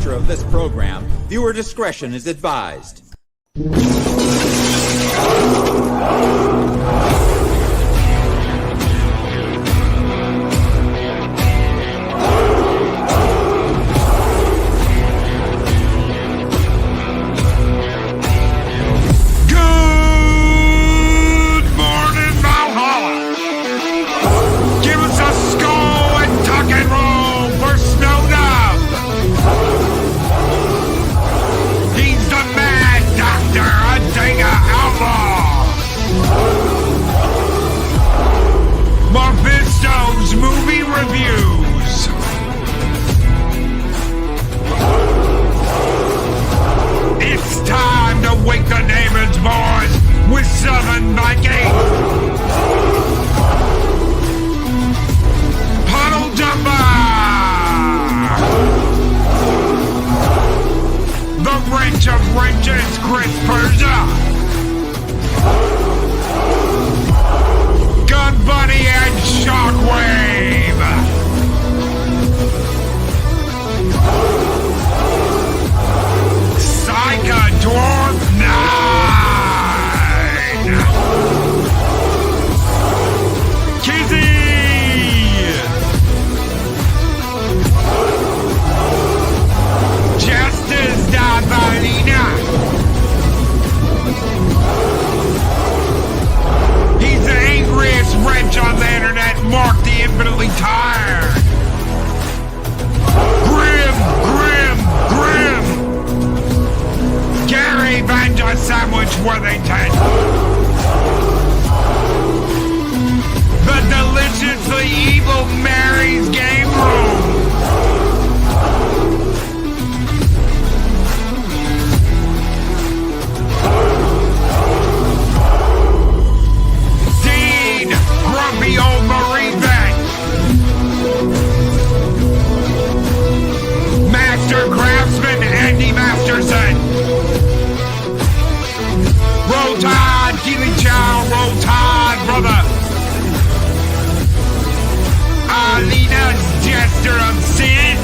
nature of this program, viewer discretion is advised. Movie reviews. It's time to wake the neighbors, boys, with Southern Viking. Puddle Jumper. The wrench of wrenches, Chris Persia. Gun Buddy and Shockwave! Psycho Dwarf 9! Kizzy! Justice Dabalina! He's the angriest wrench on the internet, Mark the Infinitely Tired. Grim. Gary Vanja Sandwich Worthington. The deliciously evil Mary's Game Room. Grumpy old Marine vet. Master Craftsman Andy Masterson. Roll Tide, Keely Chow, Roll Tide, brother. Alina's Jester of Sin.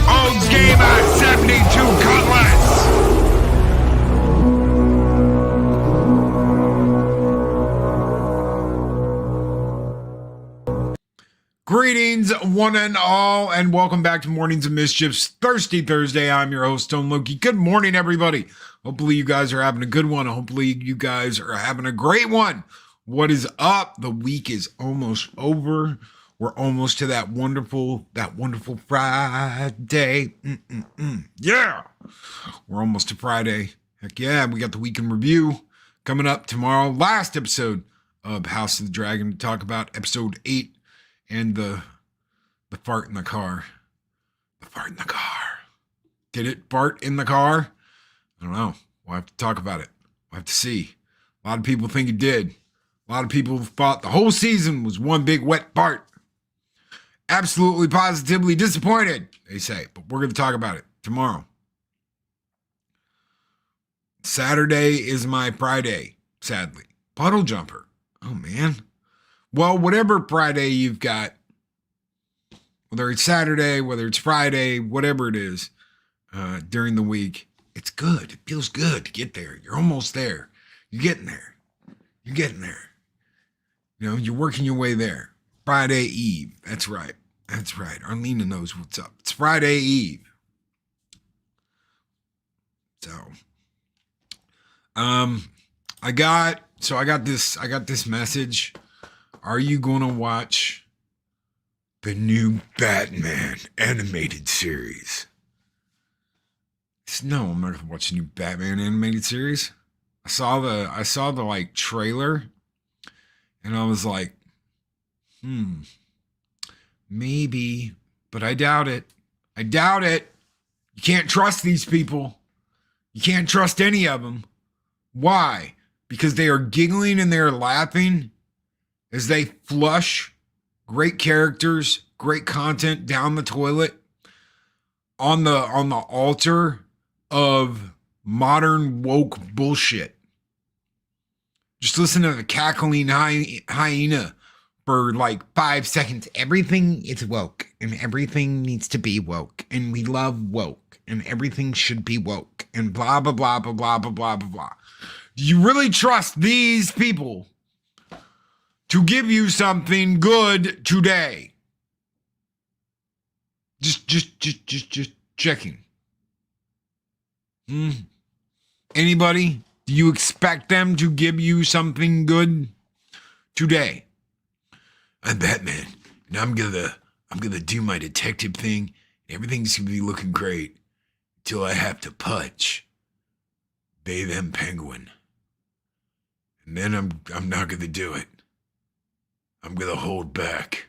Olds Gamer 72 Cutlass. Greetings, one and all, and welcome back to Mornings of Mischief's Thirsty Thursday. I'm your host, Stone Loki. Good morning, everybody. Hopefully you guys are having a good one. Hopefully you guys are having a great one. What is up? The week is almost over. We're almost to that wonderful Friday. Yeah. We're almost to Friday. Heck yeah, we got the weekend review coming up tomorrow. Last episode of House of the Dragon to talk about episode 8. And the fart in the car. The fart in the car. Did it fart in the car? I don't know. We'll have to talk about it. We'll have to see. A lot of people think it did. A lot of people thought the whole season was one big wet fart. Absolutely, positively disappointed, they say. But we're going to talk about it tomorrow. Saturday is my Friday, sadly. Puddle Jumper. Oh, man. Well, whatever Friday you've got, whether it's Saturday, whether it's Friday, whatever it is, during the week, it's good. It feels good to get there. You're almost there. You're getting there. You're getting there. You know, you're working your way there. Friday Eve. That's right. That's right. Arlena knows what's up. It's Friday Eve. So, I got this message. Are you going to watch the new Batman animated series? No, I'm not going to watch the new Batman animated series. I saw the like trailer and I was like, maybe, but I doubt it. I doubt it. You can't trust these people. You can't trust any of them. Why? Because they are giggling and they're laughing as they flush great characters, great content down the toilet on the altar of modern woke bullshit. Just listen to the cackling hyena for like 5 seconds. Everything is woke and everything needs to be woke and we love woke and everything should be woke and blah, blah, blah, blah, blah, blah, blah, blah, blah. Do you really trust these people to give you something good today? Just checking. Anybody? Do you expect them to give you something good today? I'm Batman, and I'm gonna do my detective thing. Everything's gonna be looking great until I have to punch they them penguin, and then I'm not gonna do it. I'm gonna hold back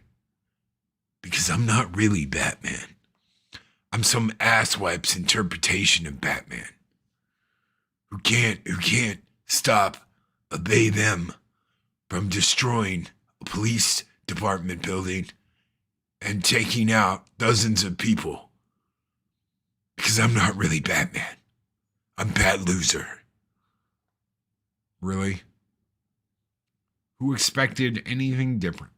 because I'm not really Batman. I'm some asswipe's interpretation of Batman who can't stop a they them from destroying a police department building and taking out dozens of people because I'm not really Batman. I'm Bat Loser. Really? Who expected anything different?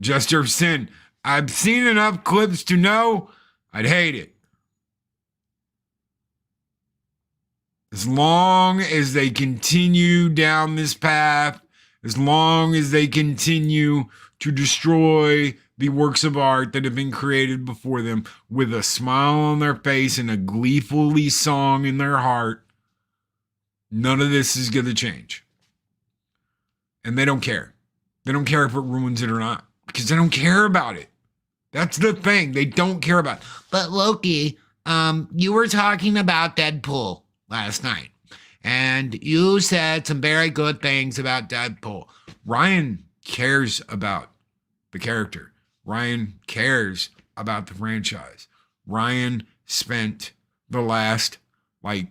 Jester Sin, I've seen enough clips to know I'd hate it. As long as they continue down this path, as long as they continue to destroy the works of art that have been created before them with a smile on their face and a gleefully song in their heart, none of this is going to change. And they don't care. They don't care if it ruins it or not because they don't care about it. That's the thing. They don't care about it. But Loki, you were talking about Deadpool last night, and you said some very good things about Deadpool. Ryan cares about the character. Ryan cares about the franchise. Ryan spent the last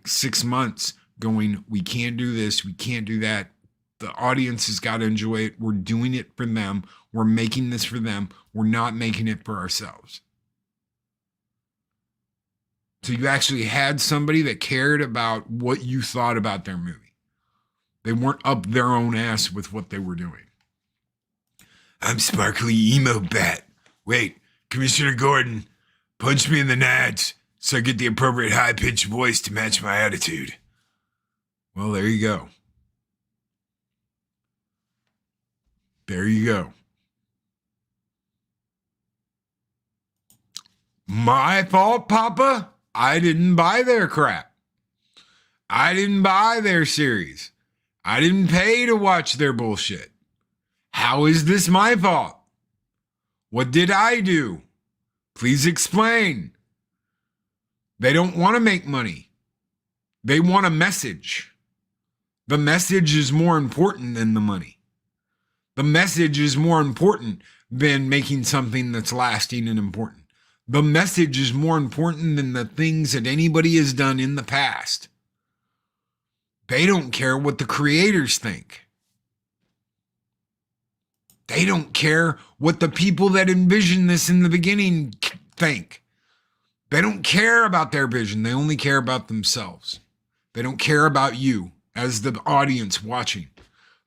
6 months going, we can't do this, we can't do that. The audience has got to enjoy it. We're doing it for them. We're making this for them. We're not making it for ourselves. So you actually had somebody that cared about what you thought about their movie. They weren't up their own ass with what they were doing. I'm sparkly emo bat. Wait, Commissioner Gordon, punch me in the nads so I get the appropriate high-pitched voice to match my attitude. Well, there you go. There you go. My fault, Papa? I didn't buy their crap. I didn't buy their series. I didn't pay to watch their bullshit. How is this my fault? What did I do? Please explain. They don't want to make money. They want a message. The message is more important than the money. The message is more important than making something that's lasting and important. The message is more important than the things that anybody has done in the past. They don't care what the creators think. They don't care what the people that envisioned this in the beginning think. They don't care about their vision. They only care about themselves. They don't care about you as the audience watching.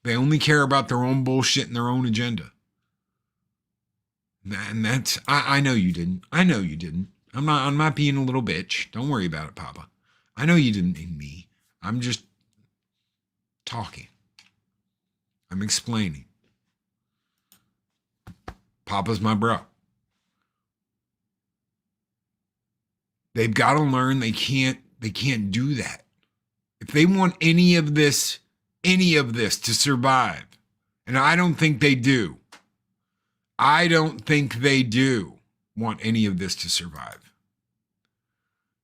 They only care about their own bullshit and their own agenda. And that's, I know you didn't. I know you didn't. I'm not being a little bitch. Don't worry about it, Papa. I know you didn't mean me. I'm just talking. I'm explaining. Papa's my bro. They've got to learn they can't do that. If they want any of this to survive, and I don't think they do. I don't think they do want any of this to survive.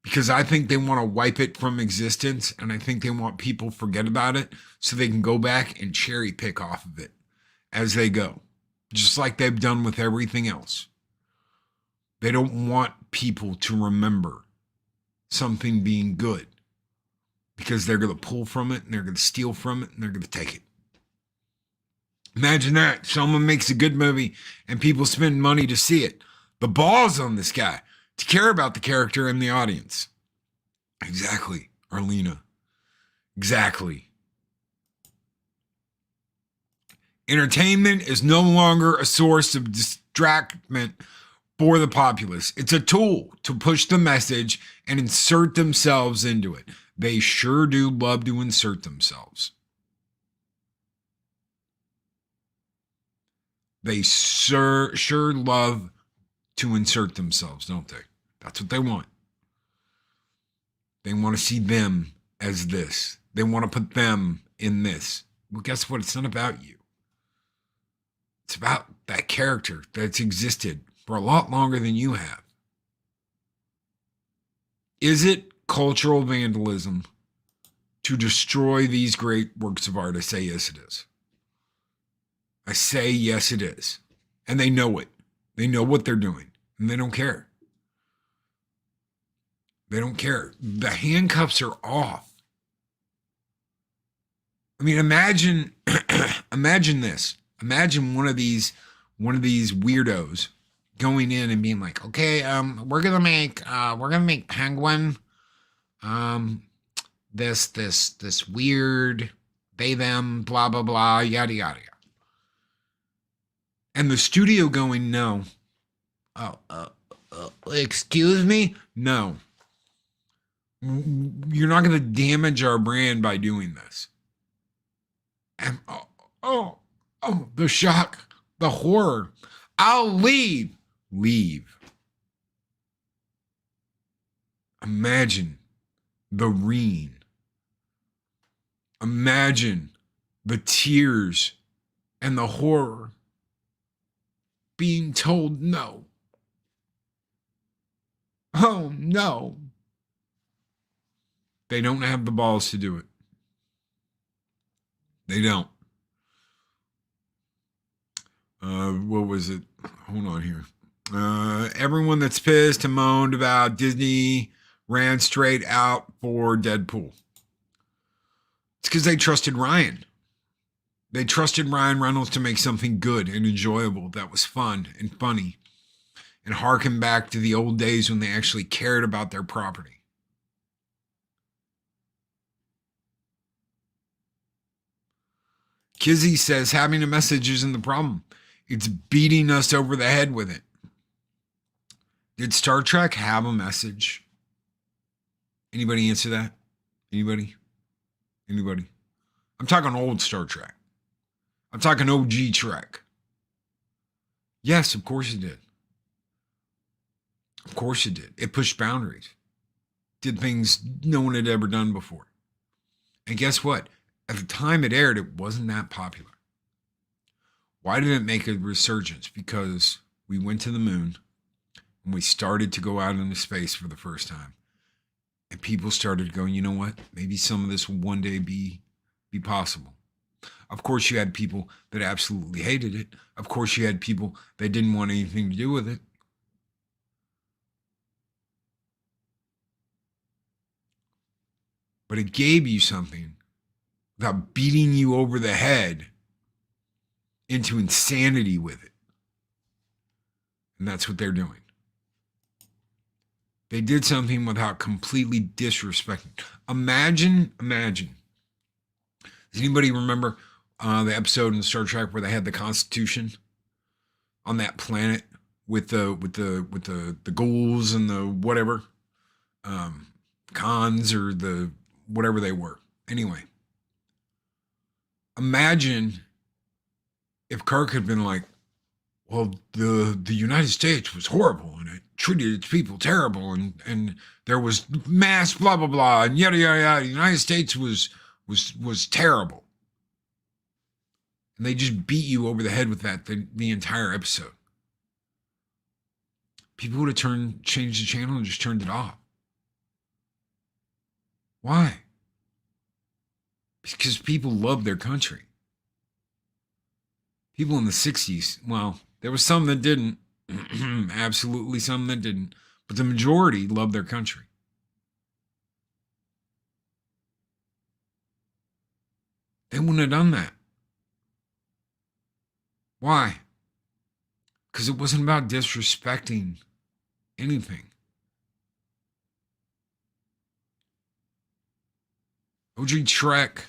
Because I think they want to wipe it from existence, and I think they want people to forget about it so they can go back and cherry pick off of it as they go. Just like they've done with everything else. They don't want people to remember something being good because they're going to pull from it and they're going to steal from it and they're going to take it. Imagine that. Someone makes a good movie and people spend money to see it. The balls on this guy to care about the character and the audience. Exactly, Arlena. Exactly. Entertainment is no longer a source of distraction for the populace. It's a tool to push the message and insert themselves into it. They sure do love to insert themselves. They sure love to insert themselves, don't they? That's what they want. They want to see them as this. They want to put them in this. Well, guess what? It's not about you. It's about that character that's existed for a lot longer than you have. Is it cultural vandalism to destroy these great works of art? I say yes, it is. I say yes, it is. And they know it. They know what they're doing. And they don't care. They don't care. The handcuffs are off. I mean, imagine this. Imagine one of these weirdos going in and being like, okay, we're gonna make Penguin, this weird they them blah blah blah yada yada. And the studio going, no. Excuse me? No. You're not going to damage our brand by doing this. And the shock, the horror. I'll leave. Leave. Imagine the ream. Imagine the tears and the horror. Being told no. Oh, no. They don't have the balls to do it. They don't. What was it? Hold on here. Everyone that's pissed and moaned about Disney ran straight out for Deadpool. It's because they trusted Ryan. They trusted Ryan Reynolds to make something good and enjoyable that was fun and funny and harken back to the old days when they actually cared about their property. Kizzy says having a message isn't the problem. It's beating us over the head with it. Did Star Trek have a message? Anybody answer that? Anybody? I'm talking old Star Trek. I'm talking OG Trek. Yes, of course it did. Of course it did. It pushed boundaries. Did things no one had ever done before. And guess what? At the time it aired, it wasn't that popular. Why did it make a resurgence? Because we went to the moon and we started to go out into space for the first time. And people started going, you know what? Maybe some of this will one day be possible. Of course, you had people that absolutely hated it. Of course, you had people that didn't want anything to do with it. But it gave you something without beating you over the head into insanity with it. And that's what they're doing. They did something without completely disrespecting. Imagine. Does anybody remember the episode in Star Trek where they had the Constitution on that planet with the ghouls and the whatever cons or the whatever they were? Anyway, imagine if Kirk had been like, well, the United States was horrible and it treated its people terrible and there was mass blah blah blah and yada yada yada. The United States was terrible. And they just beat you over the head with that the entire episode. People would have changed the channel and just turned it off. Why? Because people love their country. People in the 60s, well, there was some that didn't. Absolutely some that didn't. But the majority loved their country. They wouldn't have done that. Why? Because it wasn't about disrespecting anything. OG Trek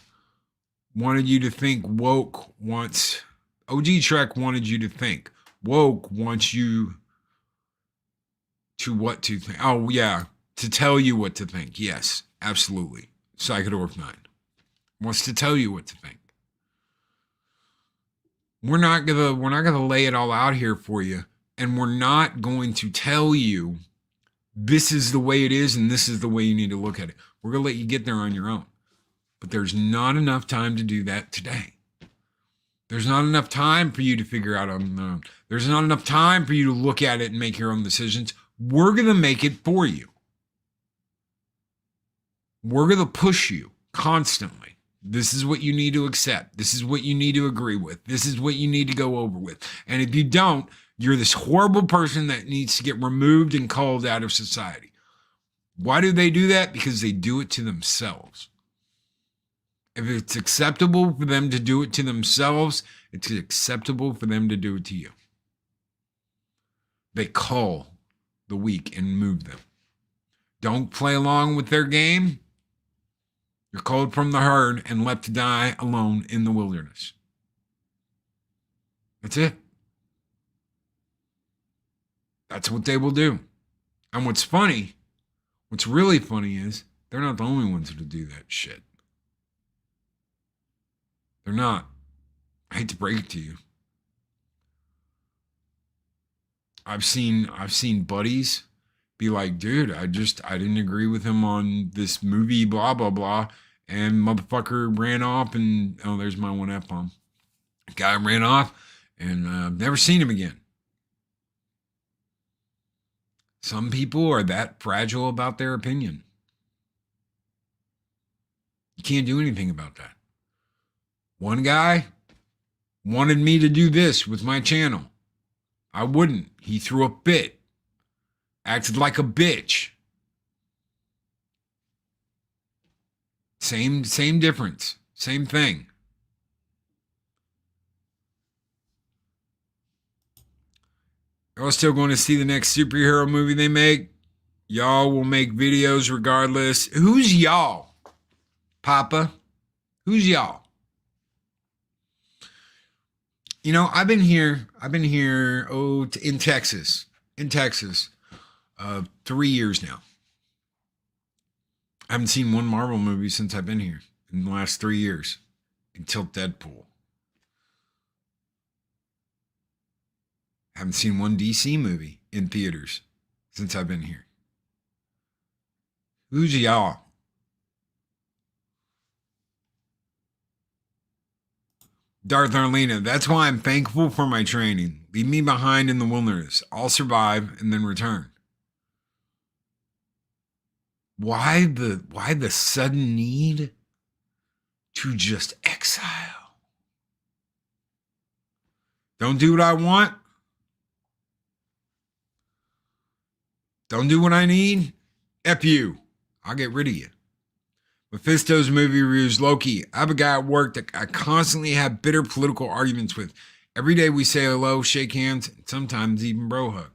wanted you to think woke once OG Trek wanted you to think. Woke wants you to what to think. Oh, yeah. To tell you what to think. Yes, absolutely. Psychodorf 9 wants to tell you what to think. We're not gonna lay it all out here for you, and we're not going to tell you this is the way it is and this is the way you need to look at it. We're gonna let you get there on your own. But there's not enough time to do that today. There's not enough time for you to figure out on your own. There's not enough time for you to look at it and make your own decisions. We're gonna make it for you. We're gonna push you constantly. This is what you need to accept. This is what you need to agree with. This is what you need to go over with. And if you don't, you're this horrible person that needs to get removed and called out of society. Why do they do that? Because they do it to themselves. If it's acceptable for them to do it to themselves, it's acceptable for them to do it to you. They cull the weak and move them. Don't play along with their game. You're culled from the herd and left to die alone in the wilderness. That's it. That's what they will do. And what's really funny is they're not the only ones who do that shit. They're not. I hate to break it to you. I've seen buddies be like, dude, I didn't agree with him on this movie, blah, blah, blah. And motherfucker ran off and, oh, there's my one F-bomb. Guy ran off and I've never seen him again. Some people are that fragile about their opinion. You can't do anything about that. One guy wanted me to do this with my channel. I wouldn't. He threw a fit. Acted like a bitch. Same difference. Same thing. Y'all still going to see the next superhero movie they make? Y'all will make videos regardless. Who's y'all? Papa? Who's y'all? You know, I've been here, in Texas, 3 years now. I haven't seen one Marvel movie since I've been here in the last 3 years, until Deadpool. Haven't seen one DC movie in theaters since I've been here. Who's y'all? Darth Arlena, that's why I'm thankful for my training. Leave me behind in the wilderness. I'll survive and then return. Why the sudden need to just exile? Don't do what I want. Don't do what I need. F you. I'll get rid of you. Mephisto's movie reviews. Loki. I have a guy at work that I constantly have bitter political arguments with. Every day we say hello, shake hands, and sometimes even bro hug.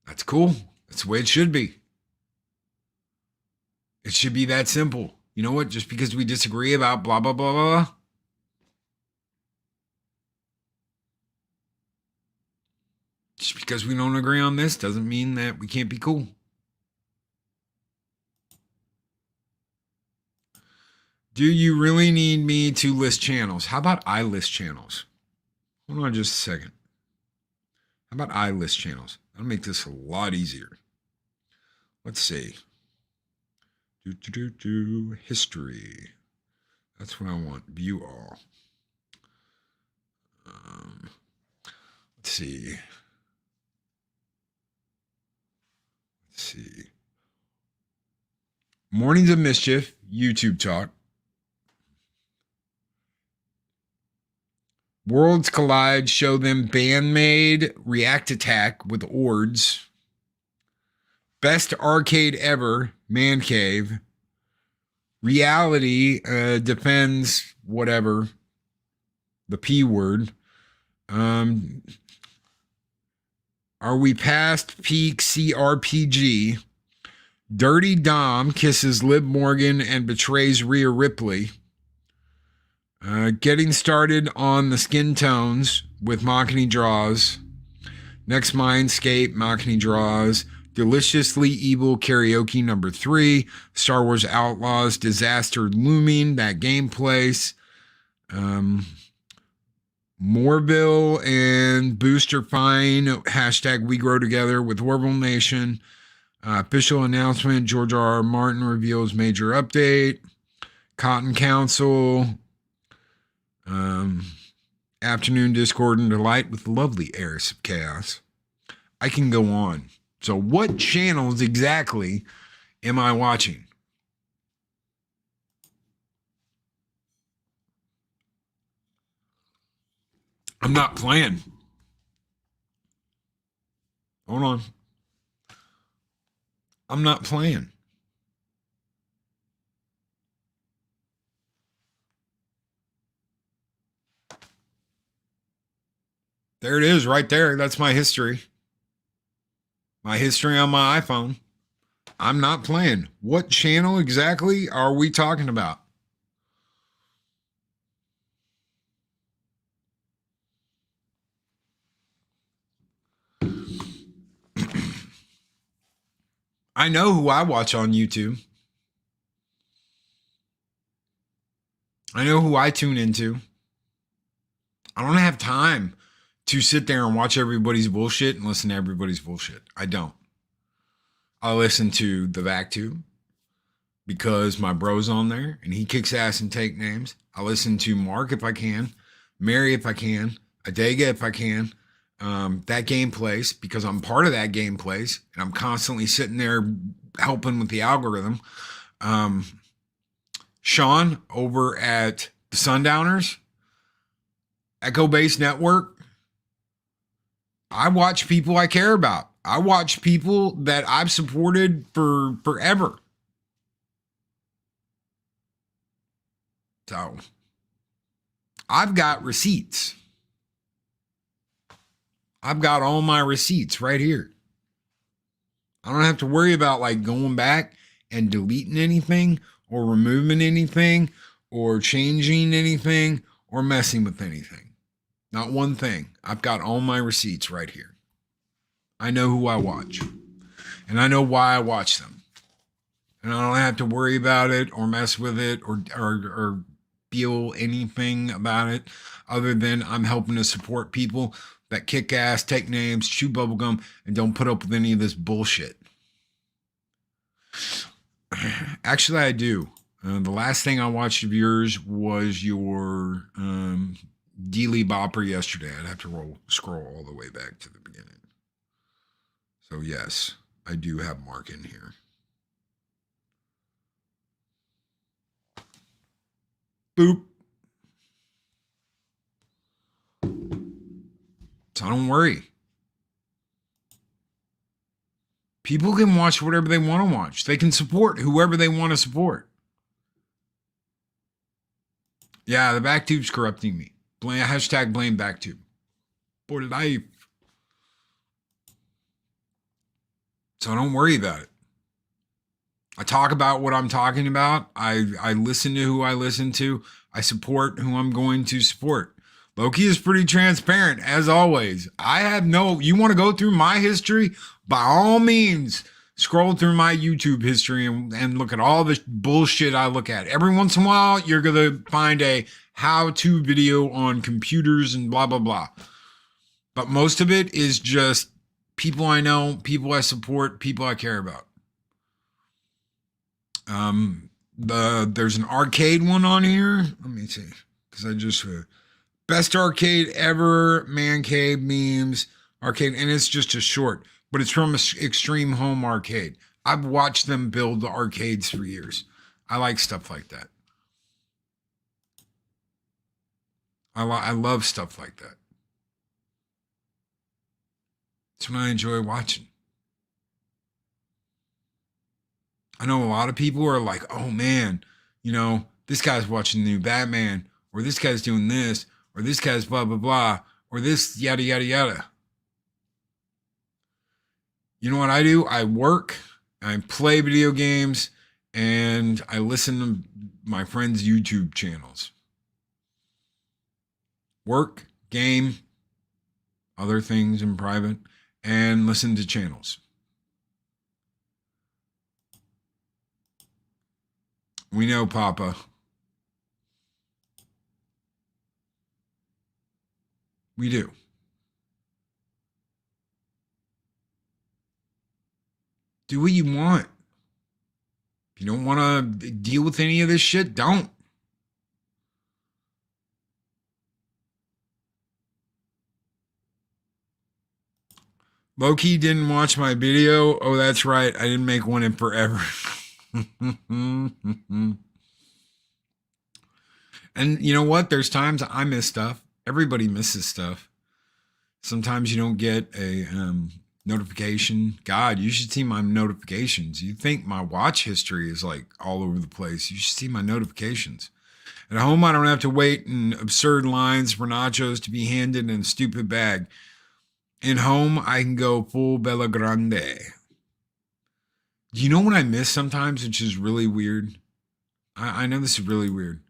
That's cool. That's the way it should be. It should be that simple. You know what? Just because we disagree about blah, blah, blah, blah. Just because we don't agree on this doesn't mean that we can't be cool. Do you really need me to list channels? How about I list channels? Hold on just a second. How about I list channels? That'll make this a lot easier. Let's see. History. That's what I want. View all. Let's see. Mornings of Mischief, YouTube talk. Worlds Collide, show them Bandmade, React Attack with Ords. Best Arcade Ever, Man Cave. Reality, defends whatever, the P word. Are we past peak CRPG? Dirty Dom kisses Liv Morgan and betrays Rhea Ripley. Getting started on the skin tones with Machini Draws. Next Mindscape, Machini Draws. Deliciously Evil Karaoke number 3. Star Wars Outlaws, Disaster Looming, that game place. Moorville and Booster Fine, hashtag We Grow Together with Orville Nation. Official announcement, George R.R. Martin reveals major update. Cotton Council. Afternoon Discord and Delight with the lovely Heiress of Chaos. I can go on. So what channels exactly am I watching? I'm not playing. Hold on. I'm not playing. There it is right there. That's my history. My history on my iPhone. I'm not playing. What channel exactly are we talking about? I know who I watch on YouTube. I know who I tune into. I don't have time to sit there and watch everybody's bullshit and listen to everybody's bullshit. I don't. I listen to the VacTube because my bro's on there and he kicks ass and take names. I listen to Mark if I can, Mary if I can, Adega if I can. That game place because I'm part of that game place and I'm constantly sitting there helping with the algorithm. Sean over at the Sundowners, Echo Base Network. I watch people I care about. I watch people that I've supported for forever. So I've got receipts. I've got all my receipts right here. I don't have to worry about like going back and deleting anything or removing anything or changing anything or messing with anything. Not one thing. I've got all my receipts right here. I know who I watch. And I know why I watch them. And I don't have to worry about it or mess with it or feel anything about it other than I'm helping to support people that kick ass, take names, chew bubblegum, and don't put up with any of this bullshit. Actually, I do. The last thing I watched of yours was your Dealey Bopper yesterday. I'd have to scroll all the way back to the beginning. So yes, I do have Mark in here. Boop. So don't worry. People can watch whatever they want to watch. They can support whoever they want to support. Yeah, the BackTube's corrupting me. Hashtag blame BackTube. For life. So don't worry about it. I talk about what I'm talking about. I listen to who I listen to. I support who I'm going to support. Loki is pretty transparent, as always. You want to go through my history? By all means, scroll through my YouTube history and look at all the bullshit I look at. Every once in a while, you're going to find a how-to video on computers and blah, blah, blah. But most of it is just people I know, people I support, people I care about. There's an arcade one on here. Let me see. Because I just... Best arcade ever, man cave memes, arcade, and it's just a short, but it's from Extreme Home Arcade. I've watched them build the arcades for years. I like stuff like that. I love stuff like that. It's what I enjoy watching. I know a lot of people are like, oh man, this guy's watching the new Batman, or this guy's doing this, or this guy's blah, blah, blah, or this yada, yada, yada. You know what I do? I work, I play video games, and I listen to my friends' YouTube channels. work, game, other things in private, and listen to channels. We know, Papa. We do. Do what you want. If you don't want to deal with any of this shit, don't. Loki didn't watch my video. Oh, that's right. I didn't make one in forever. And you know what? There's times I miss stuff. Everybody misses stuff. Sometimes you don't get a notification. God, you should see my notifications. You think my watch history is like all over the place. You should see my notifications. At home, I don't have to wait in absurd lines for nachos to be handed in a stupid bag. In home, I can go full Bella Grande. Do you know what I miss sometimes, which is really weird? I know this is really weird.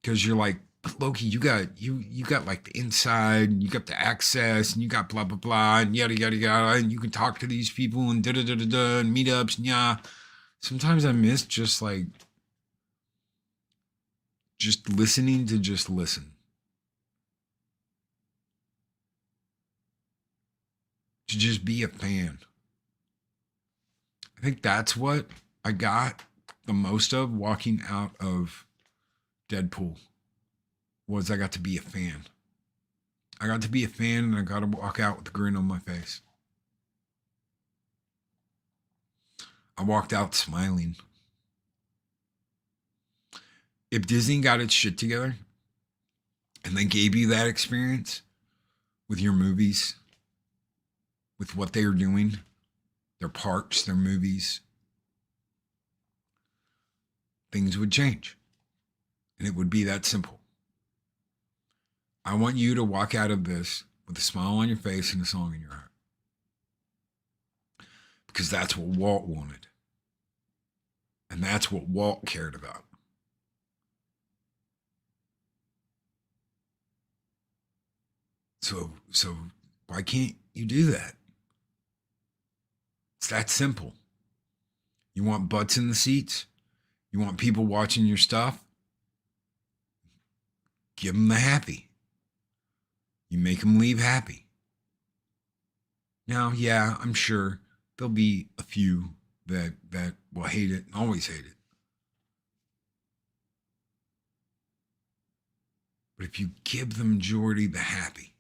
Because you're like, Loki, you got like the inside, you got the access, and you got blah blah blah, and yada yada yada, and you can talk to these people and da da da da da, and meetups, and yeah. Sometimes I miss just listening to just listen. To just be a fan. I think that's what I got the most of walking out of Deadpool. Was I got to be a fan. I got to be a fan, and I got to walk out with a grin on my face. I walked out smiling. If Disney got its shit together and they gave you that experience with your movies, with what they are doing, their parks, their movies, things would change. And it would be that simple. I want you to walk out of this with a smile on your face and a song in your heart. Because that's what Walt wanted. And that's what Walt cared about. So why can't you do that? It's that simple. You want butts in the seats? You want people watching your stuff? Give them the happy. You make them leave happy. Now, yeah, I'm sure there'll be a few that will hate it and always hate it. But if you give the majority the happy,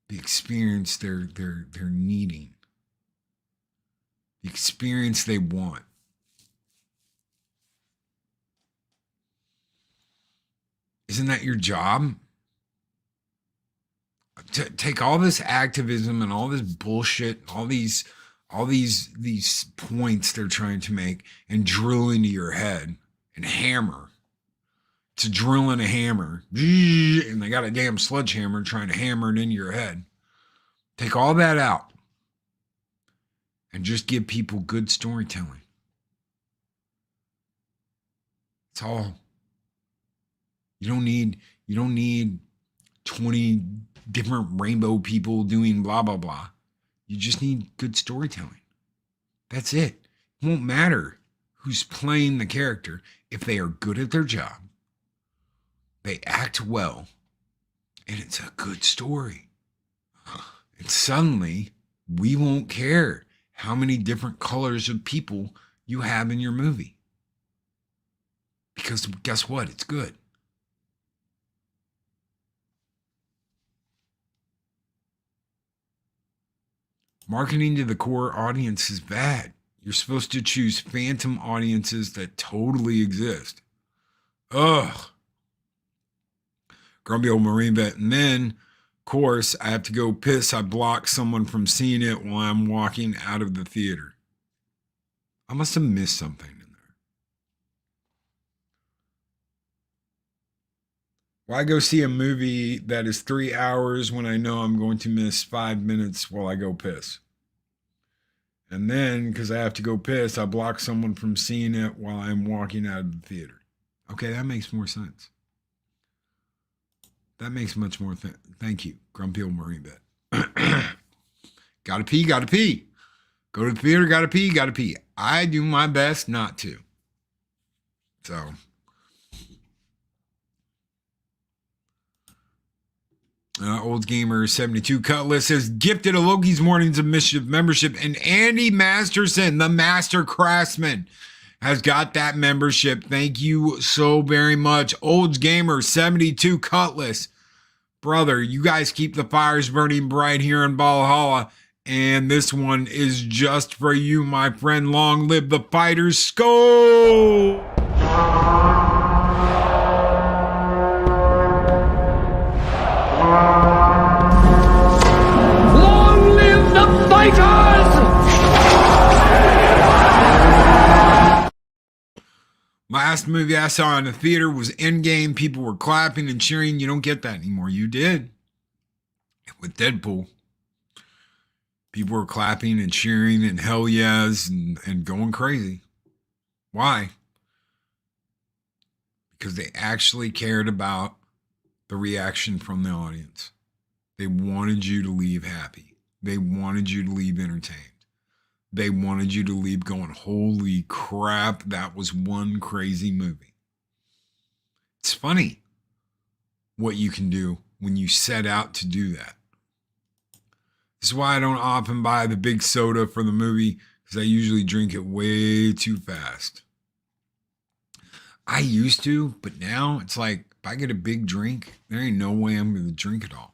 the experience they're needing, the experience they want, isn't that your job? To take all this activism and all this bullshit, all these points they're trying to make and drill into your head and hammer. To drill in a hammer, and they got a damn sledgehammer trying to hammer it into your head. Take all that out and just give people good storytelling. It's all. You don't need 20 different rainbow people doing blah blah blah. You just need good storytelling. That's it. It won't matter who's playing the character if they are good at their job. They act well, and it's a good story. And suddenly, we won't care how many different colors of people you have in your movie. Because guess what? It's good. Marketing to the core audience is bad. You're supposed to choose phantom audiences that totally exist. Ugh. Grumpy old Marine vet. And then, of course, I have to go piss. I block someone from seeing it while I'm walking out of the theater. I must have missed something in there. Why go see a movie that is 3 hours when I know I'm going to miss 5 minutes while I go piss? And then, because I have to go piss, I block someone from seeing it while I'm walking out of the theater. Okay, that makes more sense. That makes much more thank you, Grumpy Old Marine Bet. Gotta pee, gotta pee. Go to the theater, gotta pee, gotta pee. I do my best not to. So. Old Gamer 72 Cutlass says, gifted a Loki's Mornings of Mischief membership, and Andy Masterson, the Master Craftsman, has got that membership. Thank you so very much. Old Gamer 72 Cutlass. Brother, you guys keep the fires burning bright here in Valhalla, and this one is just for you, my friend. Long live the fighters. Skull! Long live the fighters! Last movie I saw in the theater was Endgame. People were clapping and cheering. You don't get that anymore. You did. With Deadpool. People were clapping and cheering and hell yes and going crazy. Why? Because they actually cared about the reaction from the audience. They wanted you to leave happy. They wanted you to leave entertained. They wanted you to leave going, holy crap, that was one crazy movie. It's funny what you can do when you set out to do that. This is why I don't often buy the big soda for the movie, because I usually drink it way too fast. I used to, but now it's like, if I get a big drink, there ain't no way I'm going to drink it all.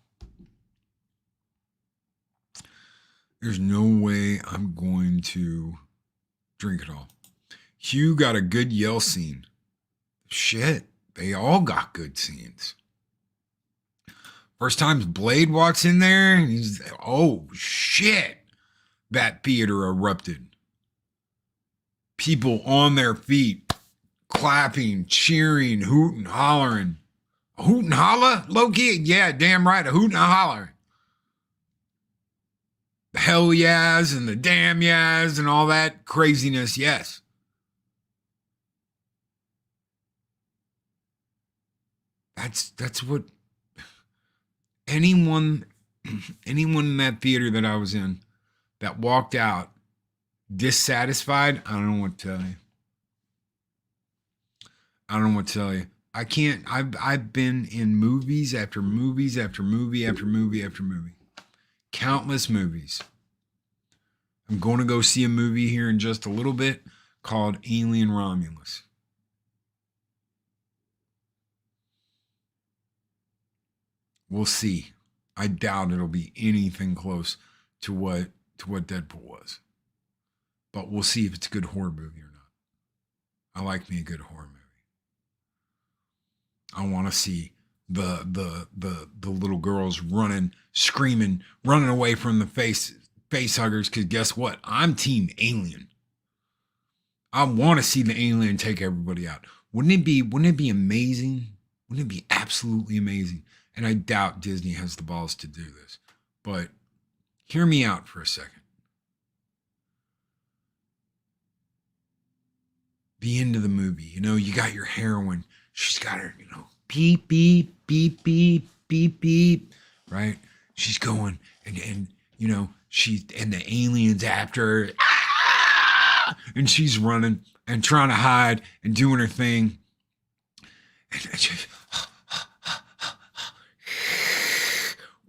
There's no way I'm going to drink it all. Hugh got a good yell scene. Shit, they all got good scenes. First time Blade walks in there, and he's, oh shit, that theater erupted. People on their feet, clapping, cheering, hooting, hollering. A hoot and holler, Loki? Yeah, damn right, a hoot and a holler. The hell yeahs and the damn yeahs and all that craziness, yes. That's what anyone in that theater that I was in that walked out dissatisfied, I don't know what to tell you. I don't know what to tell you. I can't, I've been in movies after movies after movie after movie after movie. Countless movies. I'm going to go see a movie here in just a little bit called Alien Romulus. We'll see. I doubt it'll be anything close to what Deadpool was. But we'll see if it's a good horror movie or not. I like me a good horror movie. I want to see the little girls running, screaming, running away from the face huggers, because guess what? I'm Team Alien. I want to see the alien take everybody out. Wouldn't it be amazing? Wouldn't it be absolutely amazing? And I doubt Disney has the balls to do this. But hear me out for a second. The end of the movie, you got your heroine. She's got her, beep, beep, beep, beep, beep, beep, right? She's going and the alien's after her, and she's running and trying to hide and doing her thing. And just,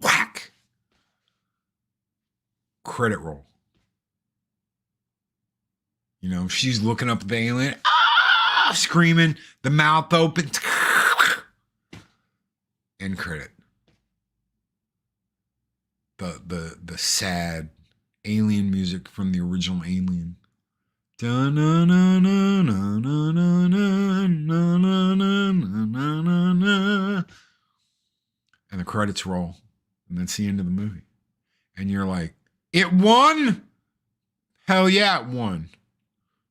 whack. Credit roll. She's looking up at the alien, screaming, the mouth open. End credit. The sad alien music from the original Alien. And the credits roll. And that's the end of the movie. And you're like, it won? Hell yeah, it won.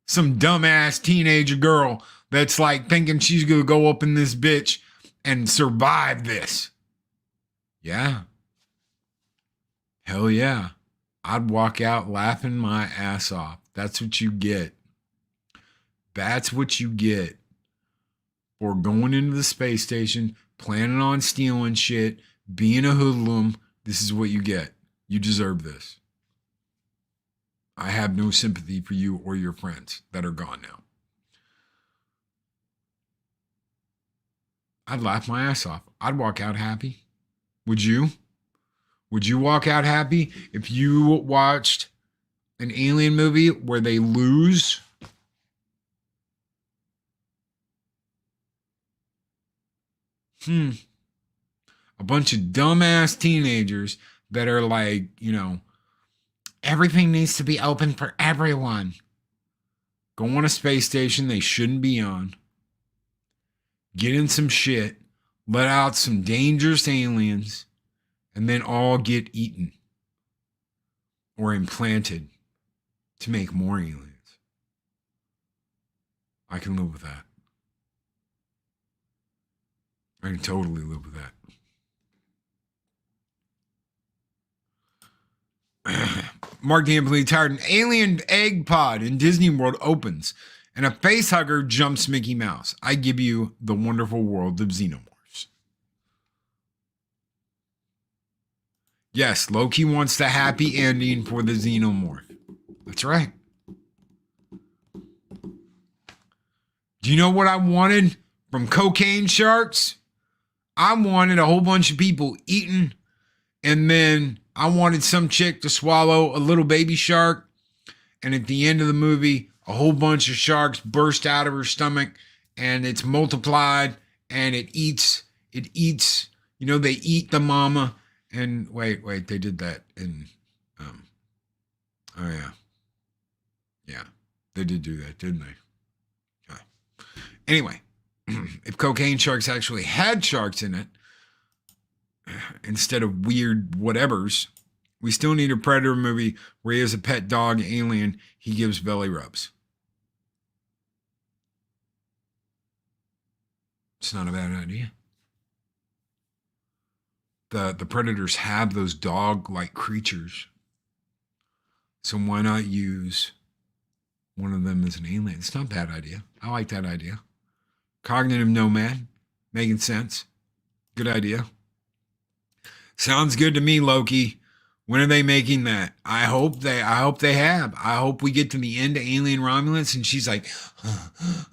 Some dumbass teenager girl that's like thinking she's going to go up in this bitch and survive this. Yeah. Hell yeah. I'd walk out laughing my ass off. That's what you get. That's what you get for going into the space station, planning on stealing shit, being a hoodlum. This is what you get. You deserve this. I have no sympathy for you or your friends that are gone now. I'd laugh my ass off. I'd walk out happy. Would you? Would you walk out happy if you watched an alien movie where they lose? A bunch of dumbass teenagers that are like, everything needs to be open for everyone. Go on a space station they shouldn't be on. Get in some shit. Let out some dangerous aliens. And then all get eaten. Or implanted. To make more aliens. I can live with that. I can totally live with that. Mark D'Ampoli tired. An alien egg pod in Disney World opens, and a face hugger jumps Mickey Mouse. I give you the wonderful world of Xenomorphs. Yes, Loki wants the happy ending for the Xenomorph. That's right. Do you know what I wanted from cocaine sharks? I wanted a whole bunch of people eating, and then I wanted some chick to swallow a little baby shark, and at the end of the movie, a whole bunch of sharks burst out of her stomach, and it's multiplied, and it eats, they eat the mama, and wait, they did that in, yeah, they did do that, didn't they? Okay. Anyway. If cocaine sharks actually had sharks in it, instead of weird whatevers, we still need a Predator movie where he has a pet dog alien he gives belly rubs. It's not a bad idea. The Predators have those dog-like creatures. So why not use one of them as an alien? It's not a bad idea. I like that idea. Cognitive nomad, making sense. Good idea. Sounds good to me, Loki. When are they making that? I hope they have. I hope we get to the end of Alien Romulus and she's like,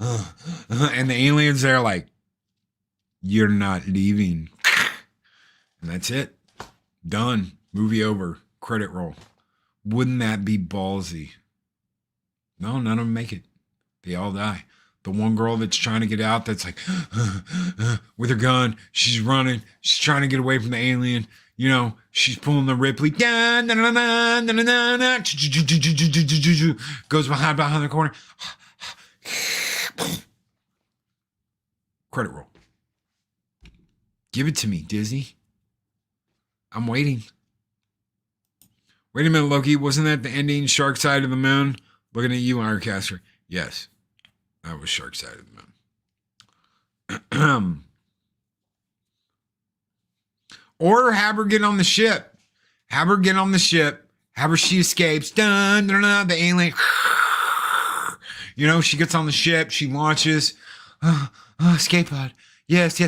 and the aliens are like, you're not leaving. And that's it. Done. Movie over. Credit roll. Wouldn't that be ballsy? No, none of them make it. They all die. The one girl that's trying to get out, that's like, with her gun, she's running, she's trying to get away from the alien. She's pulling the Ripley. Goes behind the corner. Credit roll. Give it to me, Disney. I'm waiting. Wait a minute, Loki. Wasn't that the ending? Shark Side of the Moon? Looking at you, Ironcaster. Yes. That was Shark Side of the Moon. Or have her get on the ship. Have her get on the ship. Have her, she escapes. Dun, dun, dun, the alien. She gets on the ship. She launches. Escape pod. Yes.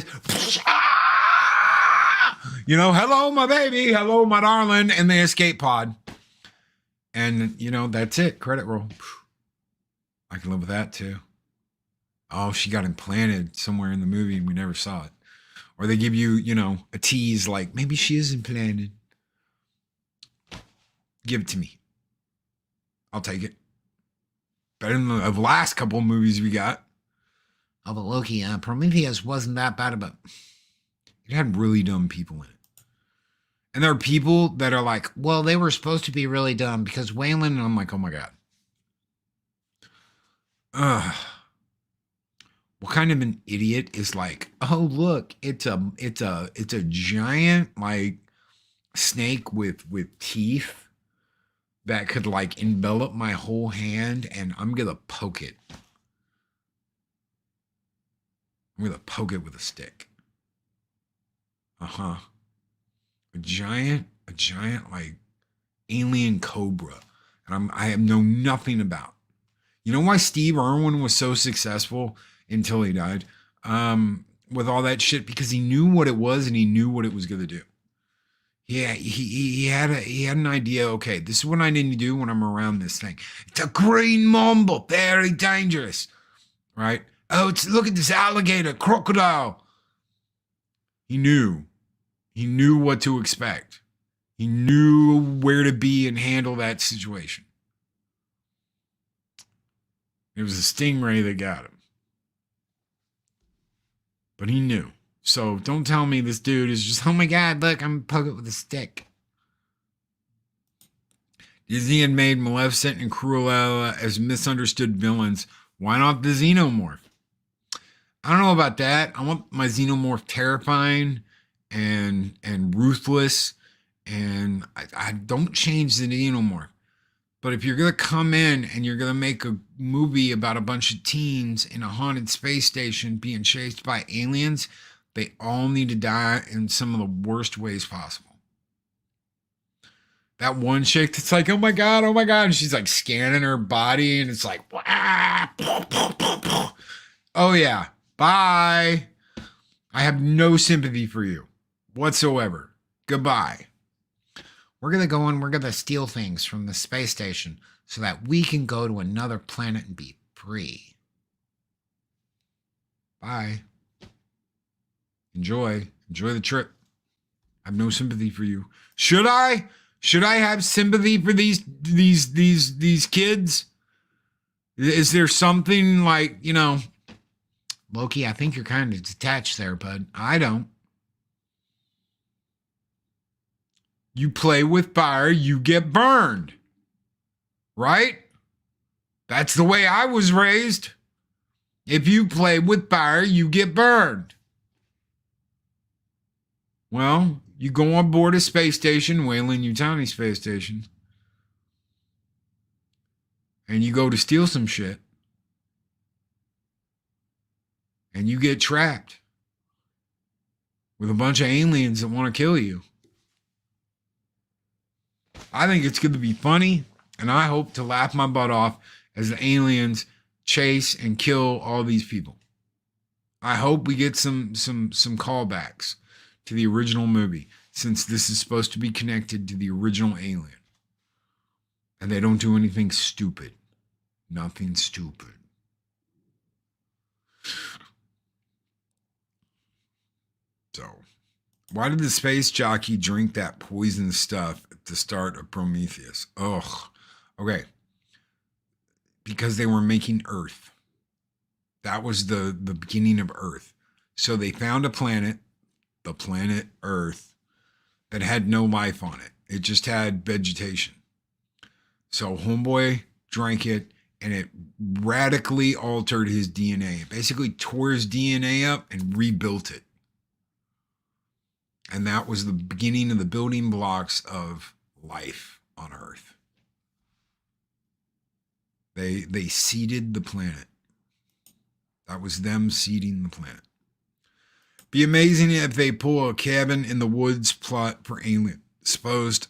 Hello, my baby. Hello, my darling. And the escape pod. And, that's it. Credit roll. I can live with that, too. Oh, she got implanted somewhere in the movie and we never saw it. Or they give you, a tease like, maybe she is implanted. Give it to me. I'll take it. Better than the last couple of movies we got. Oh, but Loki, Prometheus wasn't that bad, but it had really dumb people in it. And there are people that are like, well, they were supposed to be really dumb because Wayland, and I'm like, oh my God. What kind of an idiot is like, oh look, it's a giant like snake with teeth that could like envelop my whole hand and I'm gonna poke it. I'm gonna poke it with a stick. A giant like alien cobra. And I know nothing about. You know why Steve Irwin was so successful until he died? with all that shit because he knew what it was and he knew what it was going to do. Yeah, he had an idea. Okay, this is what I need to do when I'm around this thing. It's a green mamba, very dangerous, right? Oh, look at this alligator, crocodile. He knew what to expect. He knew where to be and handle that situation. It was a stingray that got him, but he knew. So don't tell me this dude is just, oh my God, look, I'm poke it with a stick. Disney had made Maleficent and Cruella as misunderstood villains. Why not the Xenomorph? I don't know about that. I want my Xenomorph terrifying and ruthless. And I don't change the Xenomorph. But if you're going to come in and you're going to make a movie about a bunch of teens in a haunted space station being chased by aliens, they all need to die in some of the worst ways possible. That one chick that's like, oh my God. And she's like scanning her body and it's like, oh yeah, bye. I have no sympathy for you whatsoever. Goodbye. We're going to go and we're going to steal things from the space station so that we can go to another planet and be free. Bye. Enjoy the trip. I have no sympathy for you. Should I have sympathy for these kids? Is there something like, Loki, I think you're kind of detached there, bud. I don't. You play with fire, you get burned. Right? That's the way I was raised. If you play with fire, you get burned. Well, you go on board a space station, Weyland-Yutani Space Station, and you go to steal some shit, and you get trapped with a bunch of aliens that want to kill you. I think it's going to be funny, and I hope to laugh my butt off as the aliens chase and kill all these people. I hope we get some callbacks to the original movie, since this is supposed to be connected to the original Alien. And they don't do anything stupid. Nothing stupid. So, why did the space jockey drink that poison stuff at the start of Prometheus? Ugh. Okay. Because they were making Earth. That was the beginning of Earth. So they found a planet, the planet Earth, that had no life on it. It just had vegetation. So homeboy drank it and it radically altered his DNA. It basically tore his DNA up and rebuilt it. And that was the beginning of the building blocks of life on Earth. They seeded the planet. That was them seeding the planet. Be amazing if they pull a cabin in the woods plot for Alien. Supposed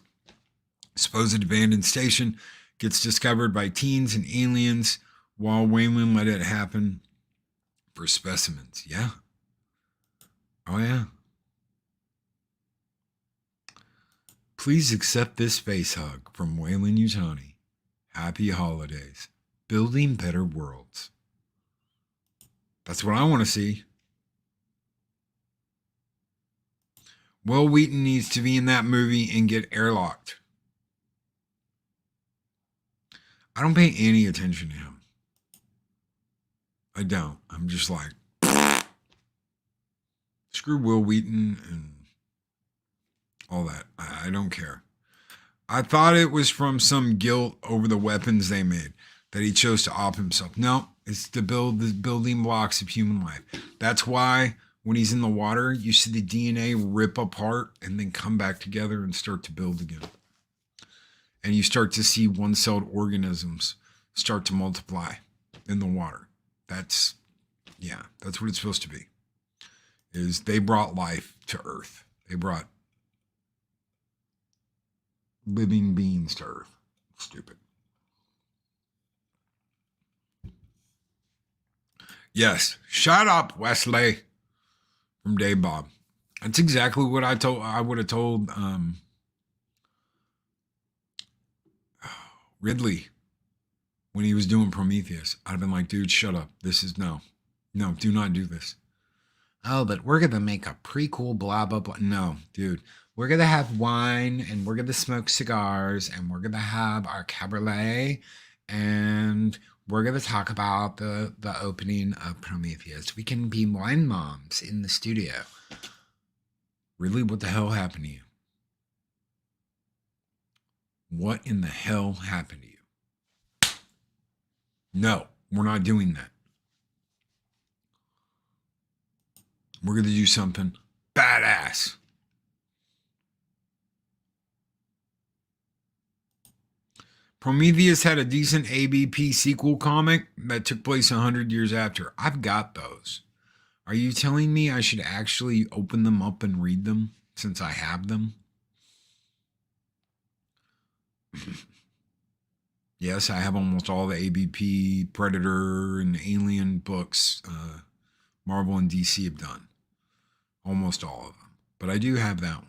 abandoned station gets discovered by teens and aliens while Wayland let it happen for specimens. Yeah. Oh, yeah. Please accept this face hug from Weyland-Yutani. Happy holidays. Building better worlds. That's what I want to see. Will Wheaton needs to be in that movie and get airlocked. I don't pay any attention to him. I don't. I'm just like, screw Will Wheaton and all that. I don't care. I thought it was from some guilt over the weapons they made that he chose to off himself. No, it's to build the building blocks of human life. That's why when he's in the water, you see the DNA rip apart and then come back together and start to build again. And you start to see one-celled organisms start to multiply in the water. That's what it's supposed to be. Is they brought life to Earth. They brought living beings to Earth. Stupid. Yes. Shut up, Wesley. from Dave Bob. That's exactly what I would have told Ridley when he was doing Prometheus. I'd have been like, dude, shut up. This is no, do not do this. Oh, but we're going to make a prequel, blah, blah, blah. No, dude, we're going to have wine and we're going to smoke cigars and we're going to have our cabaret and we're going to talk about the opening of Prometheus. We can be wine moms in the studio. Really, what the hell happened to you? What in the hell happened to you? No, we're not doing that. We're going to do something badass. Prometheus had a decent ABP sequel comic that took place 100 years after. I've got those. Are you telling me I should actually open them up and read them since I have them? Yes, I have almost all the ABP, Predator, and Alien books Marvel and DC have done. Almost all of them. But I do have that one.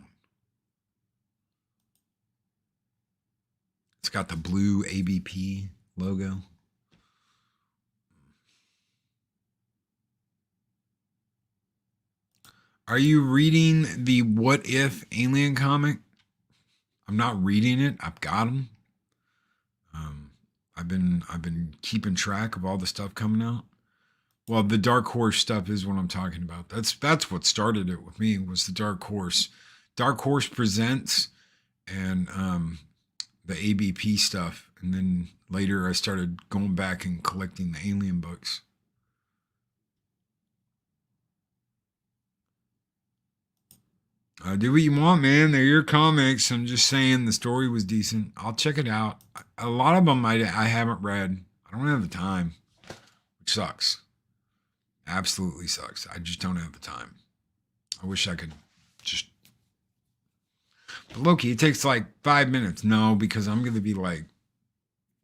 It's got the blue ABP logo. Are you reading the What If Alien comic? I'm not reading it. I've got them. I've been keeping track of all the stuff coming out. Well, the Dark Horse stuff is what I'm talking about. That's what started it with me, was the Dark Horse. Dark Horse Presents and the ABP stuff. And then later I started going back and collecting the Alien books. Do what you want, man. They're your comics. I'm just saying the story was decent. I'll check it out. A lot of them I haven't read. I don't have the time, which sucks. Absolutely sucks. I just don't have the time. I wish I could just... But Loki, it takes like 5 minutes. No, because I'm going to be like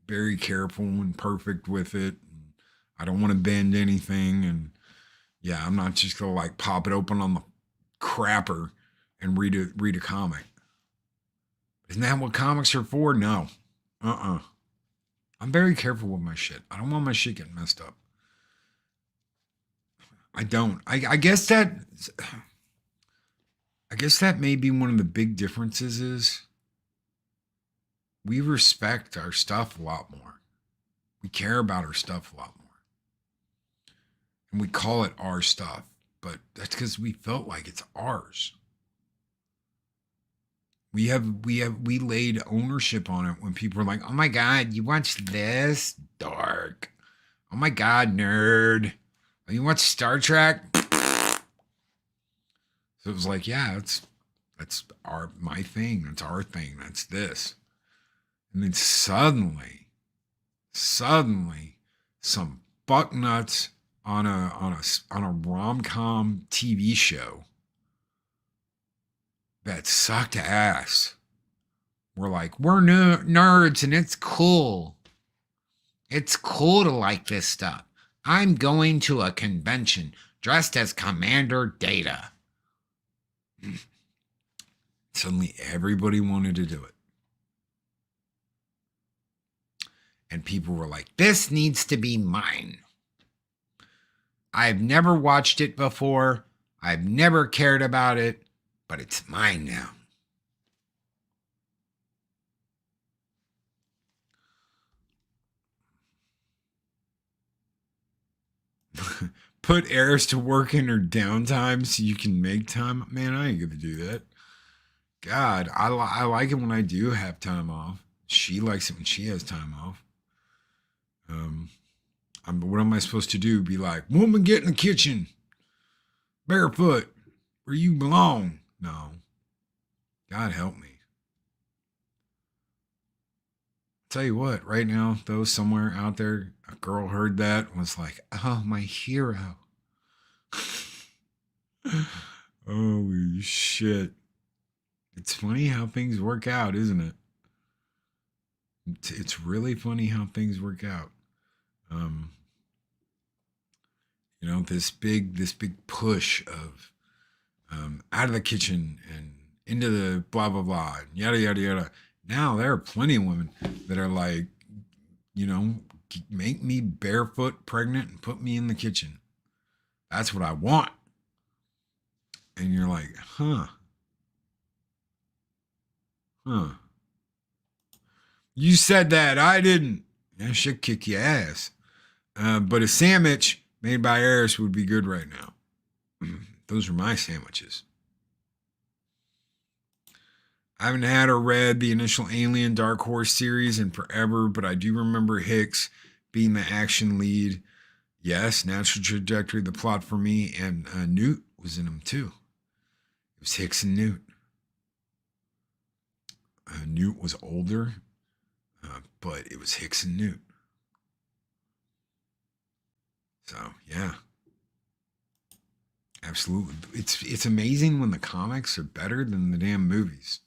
very careful and perfect with it. I don't want to bend anything. And yeah, I'm not just going to like pop it open on the crapper and read a comic. Isn't that what comics are for? No. I'm very careful with my shit. I don't want my shit getting messed up. I don't. I guess that may be one of the big differences is we respect our stuff a lot more. We care about our stuff a lot more. And we call it our stuff, but that's because we felt like it's ours. We laid ownership on it when people were like, oh my God, you watch this? Dark. Oh my God, nerd. Oh, you watch Star Trek? So it was like, yeah, that's my thing. That's our thing. That's this. And then suddenly, some fucknuts on a rom-com TV show that sucked ass. We're like, we're nerds and it's cool. It's cool to like this stuff. I'm going to a convention dressed as Commander Data. Suddenly everybody wanted to do it. And people were like, this needs to be mine. I've never watched it before. I've never cared about it. But it's mine now. Put heirs to work in her downtime so you can make time. Man, I ain't gonna do that. God, I like it when I do have time off. She likes it when she has time off. What am I supposed to do? Be like, woman, get in the kitchen, barefoot, where you belong. No. God help me. Tell you what, right now, though, somewhere out there, a girl heard that and was like, oh, my hero. Holy shit. It's funny how things work out, isn't it? It's really funny how things work out. This big push of out of the kitchen and into the blah, blah, blah, yada, yada, yada. Now there are plenty of women that are like, make me barefoot pregnant and put me in the kitchen. That's what I want. And you're like, huh. You said that. I didn't. I should kick your ass. But a sandwich made by Eris would be good right now. Those are my sandwiches. I haven't had or read the initial Alien Dark Horse series in forever, but I do remember Hicks being the action lead. Yes, natural trajectory, the plot for me, and Newt was in them too. It was Hicks and Newt. Newt was older, but it was Hicks and Newt. So, yeah. Absolutely. It's amazing when the comics are better than the damn movies.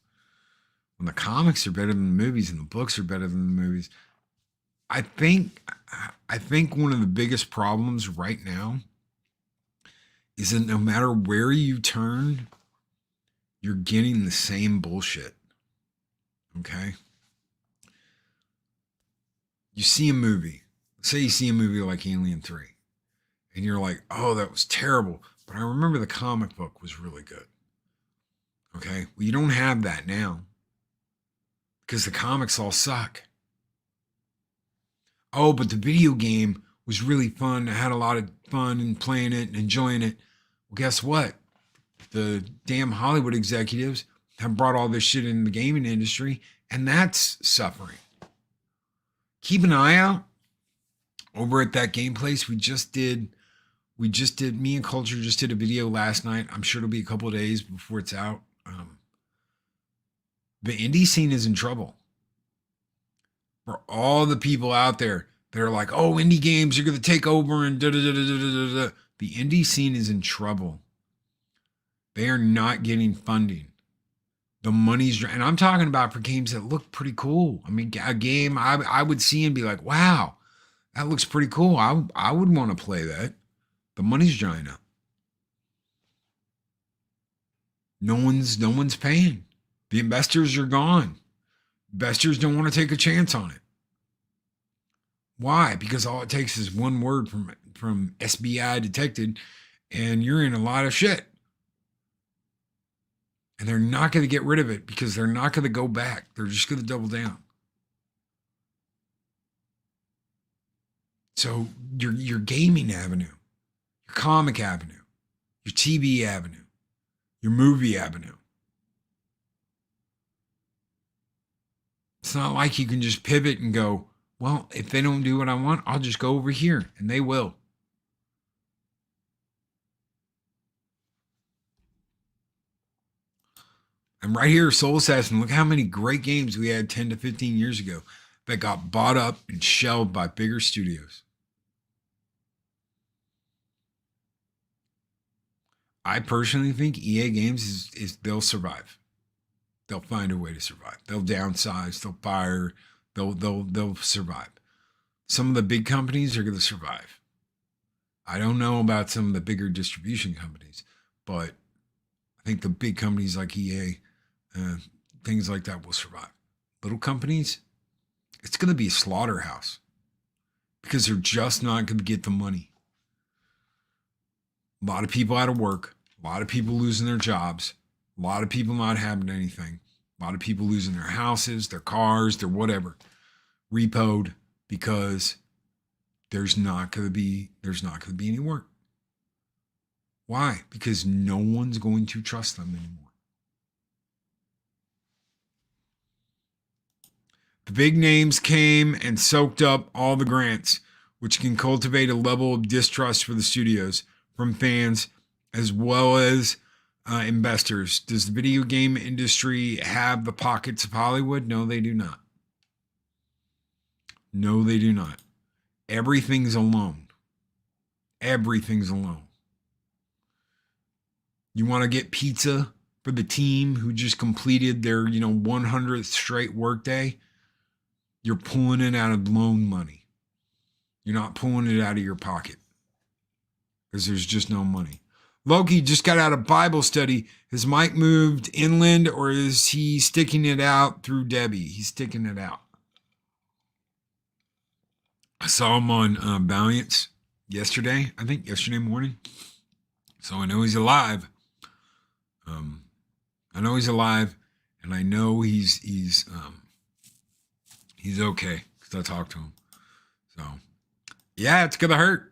When the comics are better than the movies and the books are better than the movies. I think one of the biggest problems right now is that no matter where you turn, you're getting the same bullshit. Okay? You see a movie. Say you see a movie like Alien 3. And you're like, oh, that was terrible. But I remember the comic book was really good. Okay? Well, you don't have that now. Because the comics all suck. Oh, but the video game was really fun. I had a lot of fun in playing it and enjoying it. Well, guess what? The damn Hollywood executives have brought all this shit in the gaming industry, and that's suffering. Keep an eye out over at that game place. Me and Culture just did a video last night. I'm sure it'll be a couple of days before it's out. The indie scene is in trouble. For all the people out there that are like, oh, indie games are going to take over and da-da-da-da-da-da-da. The indie scene is in trouble. They are not getting funding. The money's, and I'm talking about for games that look pretty cool. I mean, a game I would see and be like, wow, that looks pretty cool. I would want to play that. The money's drying up. No one's paying. The investors are gone. Investors don't want to take a chance on it. Why? Because all it takes is one word from SBI detected, and you're in a lot of shit. And they're not going to get rid of it because they're not going to go back. They're just going to double down. So your gaming avenue, your comic avenue, your TV avenue, your movie avenue. It's not like you can just pivot and go, well, if they don't do what I want, I'll just go over here, and they will. And right here, Soul Assassin, look how many great games we had 10 to 15 years ago that got bought up and shelved by bigger studios. I personally think EA Games is they'll survive. They'll find a way to survive. They'll downsize, they'll fire, they'll survive. Some of the big companies are going to survive. I don't know about some of the bigger distribution companies, but I think the big companies like EA, things like that will survive. Little companies, it's going to be a slaughterhouse because they're just not going to get the money. A lot of people out of work, a lot of people losing their jobs, a lot of people not having anything, a lot of people losing their houses, their cars, their whatever, repoed because there's not going to be any work. Why? Because no one's going to trust them anymore. The big names came and soaked up all the grants, which can cultivate a level of distrust for the studios from fans as well as investors. Does the video game industry have the pockets of Hollywood? No, they do not. No, they do not. Everything's alone. Everything's alone. You want to get pizza for the team who just completed their, 100th straight workday? You're pulling it out of loan money. You're not pulling it out of your pocket because there's just no money. Loki just got out of Bible study. Has Mike moved inland or is he sticking it out through Debbie? He's sticking it out. I saw him on Valiant's yesterday, I think yesterday morning. So I know he's alive. I know he's alive, and I know he's okay because I talked to him. So yeah, it's gonna hurt.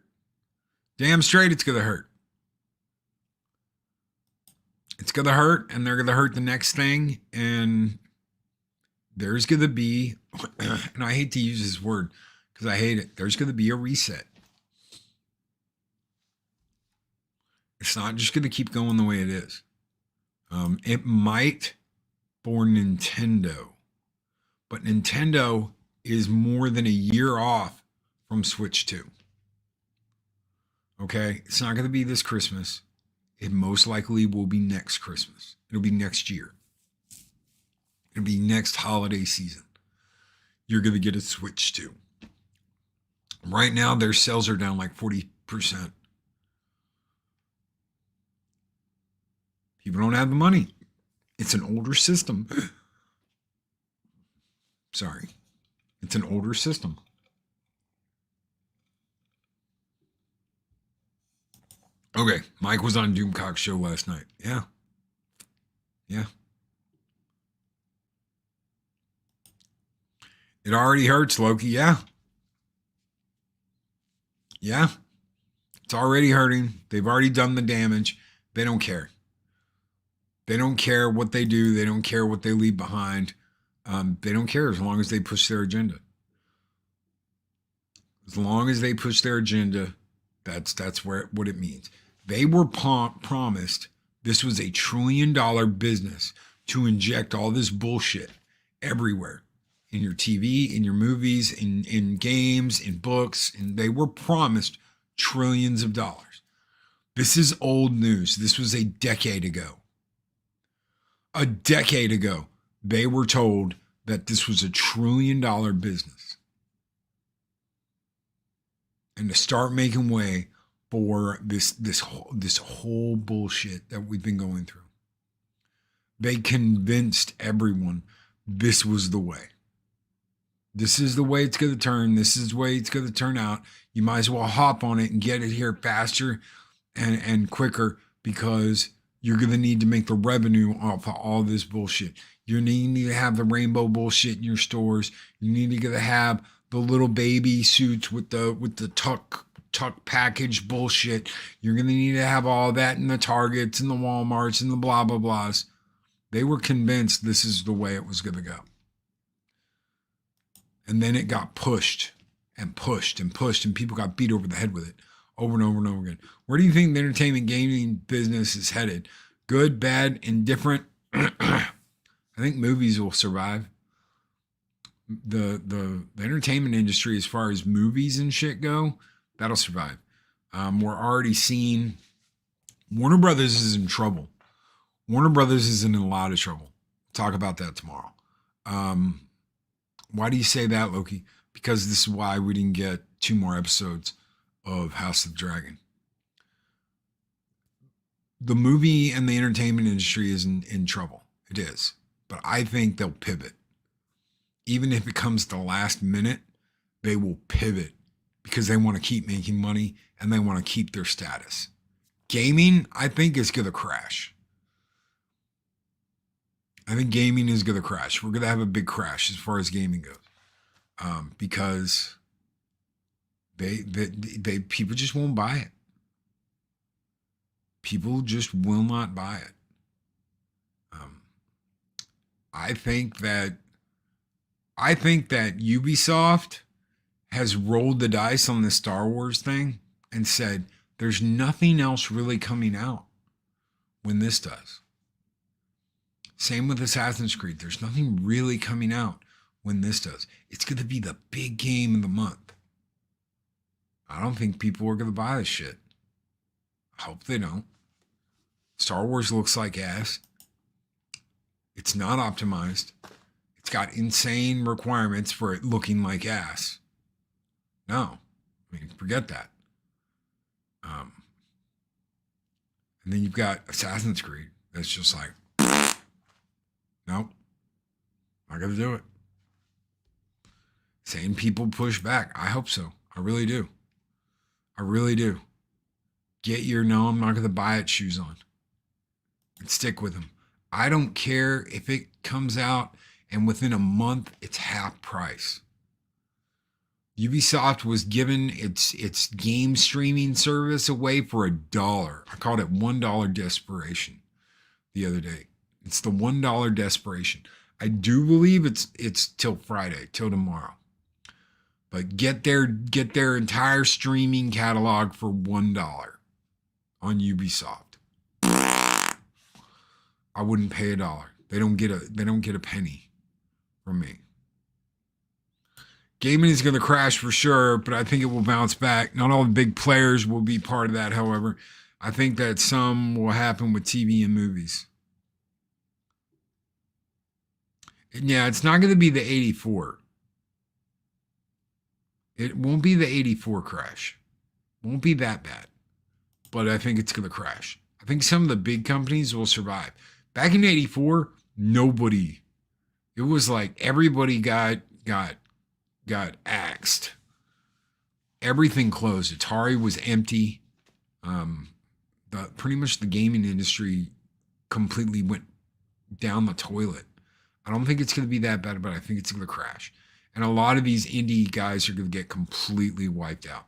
Damn straight, it's gonna hurt. It's gonna hurt, and they're gonna hurt the next thing, and there's gonna be, and I hate to use this word because I hate it. There's gonna be a reset. It's not just gonna keep going the way it is. It might for Nintendo, but Nintendo is more than a year off from Switch 2. Okay, it's not going to be this Christmas. It most likely will be next Christmas. It'll be next year. It'll be next holiday season. You're going to get a Switch 2. Right now, their sales are down like 40%. People don't have the money. It's an older system. Sorry. It's an older system. Okay, Mike was on Doomcock's show last night. Yeah. Yeah. It already hurts, Loki. Yeah. Yeah. It's already hurting. They've already done the damage. They don't care. They don't care what they do. They don't care what they leave behind. They don't care as long as they push their agenda. As long as they push their agenda, that's what it means. They were promised this was $1 trillion business to inject all this bullshit everywhere. In your TV, in your movies, in games, in books, and they were promised trillions of dollars. This is old news. This was a decade ago. A decade ago, they were told that this was $1 trillion business. And to start making way for this whole bullshit that we've been going through. They convinced everyone this was the way. This is the way it's going to turn. This is the way it's going to turn out. You might as well hop on it and get it here faster and quicker because you're going to need to make the revenue off of all this bullshit. You need to have the rainbow bullshit in your stores. You need to have the little baby suits with the tuck package bullshit. You're going to need to have all that in the Targets and the Walmarts and the blah, blah, blahs. They were convinced this is the way it was going to go. And then it got pushed and pushed and pushed, and people got beat over the head with it over and over and over again. Where do you think the entertainment gaming business is headed? Good, bad, indifferent? I think movies will survive. The entertainment industry, as far as movies and shit go, that'll survive. We're already seeing Warner Brothers is in trouble. Warner Brothers is in a lot of trouble. Talk about that tomorrow. Why do you say that, Loki? Because this is why we didn't get 2 more episodes of House of the Dragon. The movie and the entertainment industry is in trouble. It is. But I think they'll pivot. Even if it comes to the last minute, they will pivot because they want to keep making money and they want to keep their status. Gaming, I think, is going to crash. I think gaming is going to crash. We're going to have a big crash as far as gaming goes. Because they people just won't buy it. People just will not buy it. I think that Ubisoft has rolled the dice on the Star Wars thing and said there's nothing else really coming out when this does. Same with Assassin's Creed. There's nothing really coming out when this does. It's going to be the big game of the month. I don't think people are going to buy this shit. I hope they don't. Star Wars looks like ass. It's not optimized. It's got insane requirements for it looking like ass. No. I mean, forget that. And then you've got Assassin's Creed. That's just like, nope, not going to do it. Same people push back. I hope so. I really do. I really do. Get your no, I'm not going to buy it shoes on. And stick with them. I don't care if it comes out and within a month it's half price. Ubisoft was given its game streaming service away for $1. I called it $1 desperation the other day. It's the $1 desperation. I do believe it's till Friday, till tomorrow. But get their entire streaming catalog for $1 on Ubisoft. I wouldn't pay $1. They don't get a penny from me. Gaming is going to crash for sure, but I think it will bounce back. Not all the big players will be part of that, however. I think that some will happen with TV and movies. Yeah, it's not going to be the 84. It won't be the 84 crash. Won't be that bad. But I think it's going to crash. I think some of the big companies will survive. Back in 84, nobody. It was like everybody got axed. Everything closed. Atari was empty. Pretty much the gaming industry completely went down the toilet. I don't think it's going to be that bad, but I think it's going to crash. And a lot of these indie guys are going to get completely wiped out.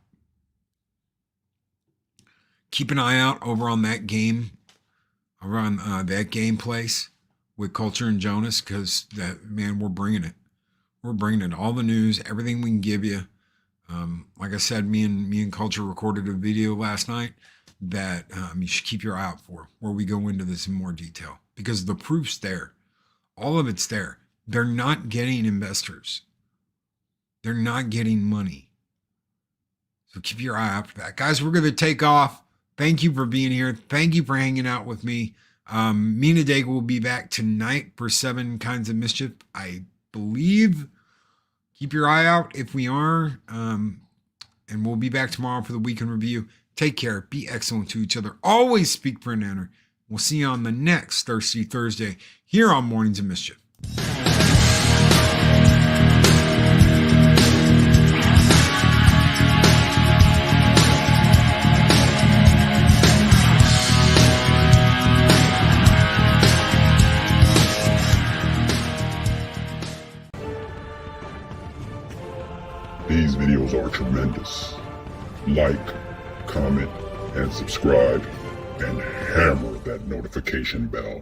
Keep an eye out over on that game, over on that game place with Culture and Jonas, because we're bringing it. We're bringing it. All the news, everything we can give you. Like I said, me and Culture recorded a video last night that you should keep your eye out for, where we go into this in more detail, because the proof's there. All of it's there. They're not getting investors. They're not getting money. So keep your eye out for that. Guys, we're going to take off. Thank you for being here. Thank you for hanging out with me. Me and Adega will be back tonight for 7 Kinds of Mischief, I believe. Keep your eye out if we are. And we'll be back tomorrow for the weekend review. Take care. Be excellent to each other. Always speak for an honor. We'll see you on the next Thirsty Thursday here on Mornings of Mischief. These videos are tremendous. Like, comment, and subscribe, and hammer that notification bell.